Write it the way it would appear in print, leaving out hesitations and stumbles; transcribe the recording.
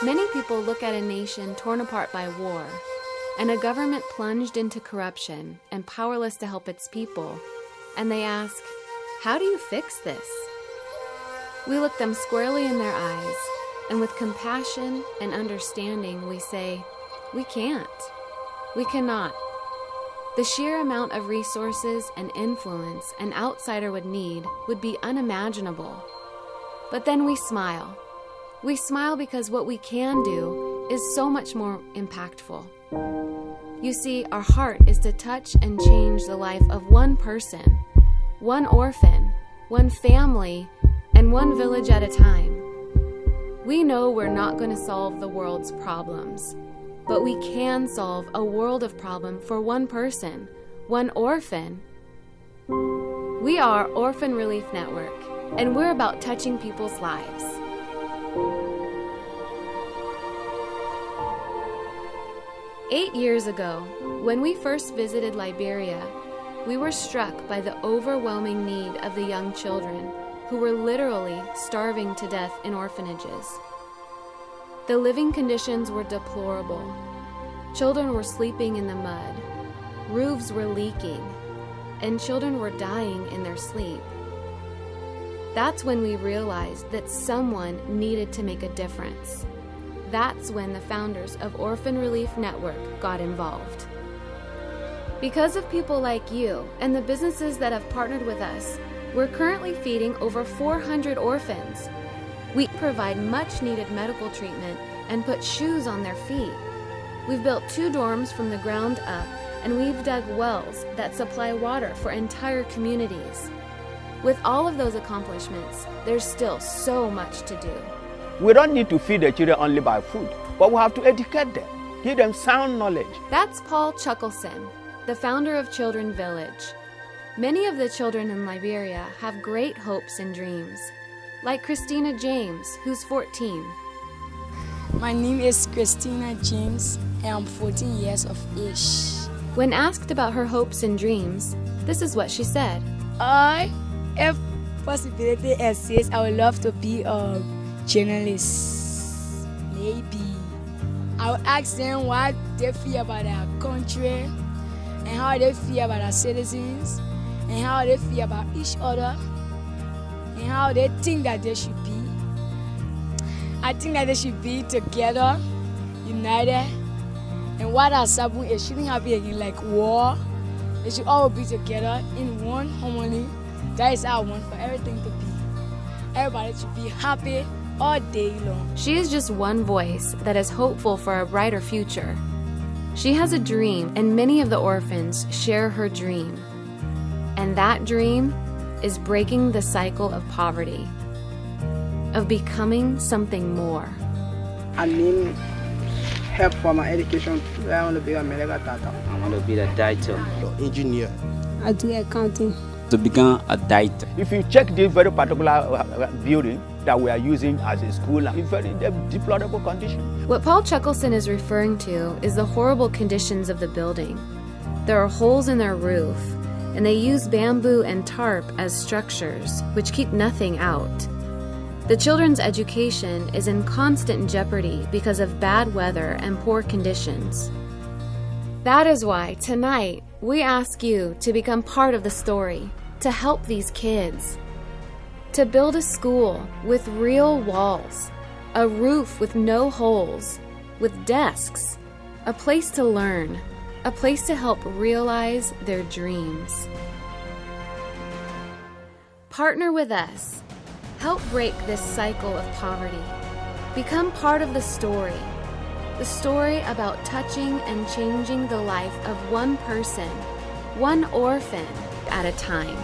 Many people look at a nation torn apart by war and a government plunged into corruption and powerless to help its people, and they ask, how do you fix this? We look them squarely in their eyes, and with compassion and understanding we say, we can't. We cannot. The sheer amount of resources and influence an outsider would need would be unimaginable. But then we smile. We smile because what we can do is so much more impactful. You see, our heart is to touch and change the life of one person, one orphan, one family, and one village at a time. We know we're not going to solve the world's problems, but we can solve a world of problems for one person, one orphan. We are Orphan Reliefe Network, and we're about touching people's lives. Eight years ago, when we first visited Liberia, we were struck by the overwhelming need of the young children who were literally starving to death in orphanages. The living conditions were deplorable. Children were sleeping in the mud, roofs were leaking, and children were dying in their sleep. That's when we realized that someone needed to make a difference. That's when the founders of Orphan Reliefe Network got involved. Because of people like you and the businesses that have partnered with us, we're currently feeding over 400 orphans. We provide much needed medical treatment and put shoes on their feet. We've built 2 dorms from the ground up, and we've dug wells that supply water for entire communities. With all of those accomplishments, there's still so much to do. We don't need to feed the children only by food, but we have to educate them, give them sound knowledge. That's Paul Chuckleson, the founder of Children Village. Many of the children in Liberia have great hopes and dreams, like Christina James, who's 14. My name is Christina James, and I'm 14 years of age. When asked about her hopes and dreams, this is what she said. If possibility exists, I would love to be a journalist. Maybe. I will ask them what they feel about their country, and how they feel about their citizens, and how they feel about each other, and how they think that they should be. I think that they should be together, united, and what has happened, it shouldn't happen again like war. They should all be together in one harmony. That is how I want for everything to be. Everybody should be happy all day long. She is just one voice that is hopeful for a brighter future. She has a dream, and many of the orphans share her dream. And that dream is breaking the cycle of poverty, of becoming something more. I need help for my education. I want to be a medical doctor. I want to be a doctor. Engineer. I do accounting. To become a doctor. If you check this very particular building that we are using as a school, it's very deplorable condition. What Paul Chuckleson is referring to is the horrible conditions of the building. There are holes in their roof, and they use bamboo and tarp as structures, which keep nothing out. The children's education is in constant jeopardy because of bad weather and poor conditions. That is why tonight we ask you to become part of the story, to help these kids, to build a school with real walls, a roof with no holes, with desks, a place to learn, a place to help realize their dreams. Partner with us. Help break this cycle of poverty. Become part of the story about touching and changing the life of one person, one orphan at a time.